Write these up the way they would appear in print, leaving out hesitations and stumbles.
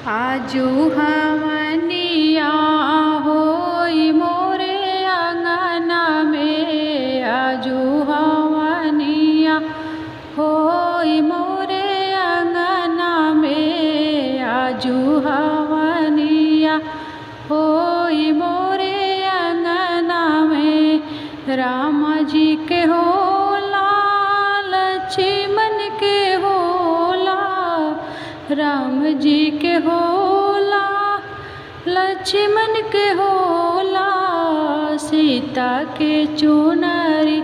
आजू हवनिया होई मोरे अंगना में, आजू हवनिया होई मोरे अंगना में, आजू हवनिया होई मोरे अंगना में। राम जी के होला, लक्ष्मण के होला, राम जी के होला, लक्ष्मण के होला। सीता के चुनरी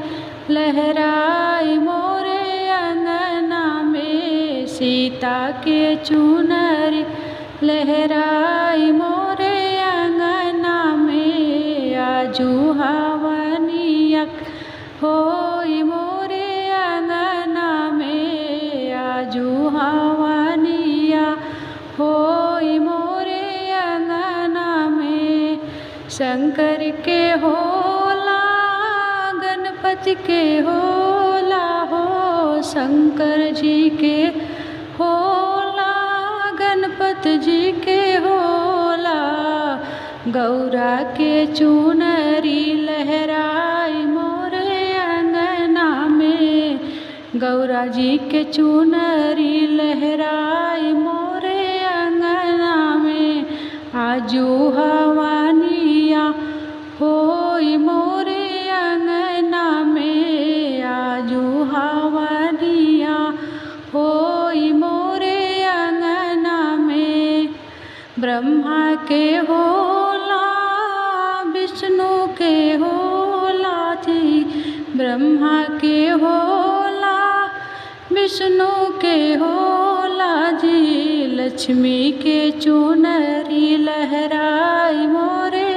लहराई मोरे अंगना में, सीता के चुनरी लहराई मोरे अंगना में। आजू हवनिया होई मोरे अंगना में, आजू हवनिया होई मोरे अंगना में। शंकर के होला, गणपति के होला हो, शंकर जी के होला, गणपति जी के होला। गौरा के चुनरी लहराई मोरे अंगना में, गौरा जी के चुनरी लहराई मोरे अंगना में। आजू हवनिया होई मोरे अंगना में, आजू हवनिया होई मोरे अंगना में। ब्रह्मा के होला, विष्णु के होला जी, ब्रह्मा के होला, विष्णु के होला जी। लक्ष्मी के चुनरी लहराई मोरे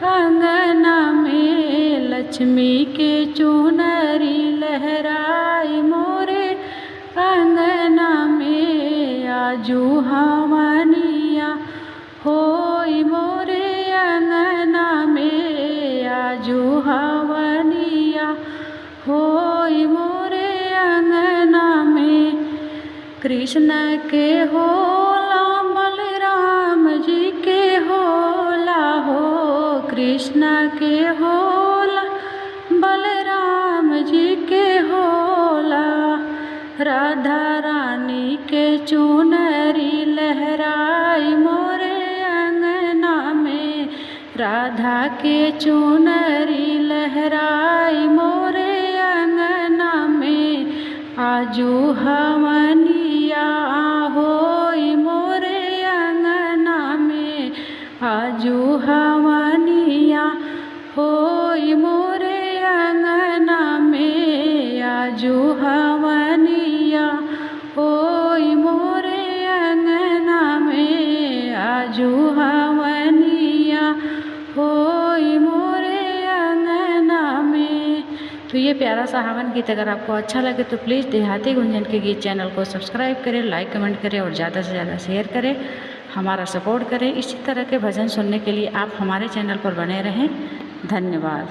अंगना में, लक्ष्मी के चुनरी लहराई मोरे अंगना में। आजू हवनिया होई मोरे अंगना में, आजू हवनिया होई मोरे अंगना में। कृष्ण के होला, बलराम जी के होला हो, कृष्ण के होला, बलराम जी के होला। राधा रानी के चुनरी लहराई मोरे अंगना में, राधा के चुनरी लहराई मोरे अंगना में। आजू हवनिया होई मोरे अंगना में, आजू हवनिया होई मोरे अंगना में, आजू हवनिया होई मोरे अंगना में, आजू हवनिया होई मोरे अंगना में। तो ये प्यारा सा हवन गीत अगर आपको अच्छा लगे तो प्लीज़ देहाती गुंजन के गीत चैनल को सब्सक्राइब करें, लाइक कमेंट करें और ज़्यादा से ज़्यादा शेयर करें, हमारा सपोर्ट करें। इसी तरह के भजन सुनने के लिए आप हमारे चैनल पर बने रहें। धन्यवाद।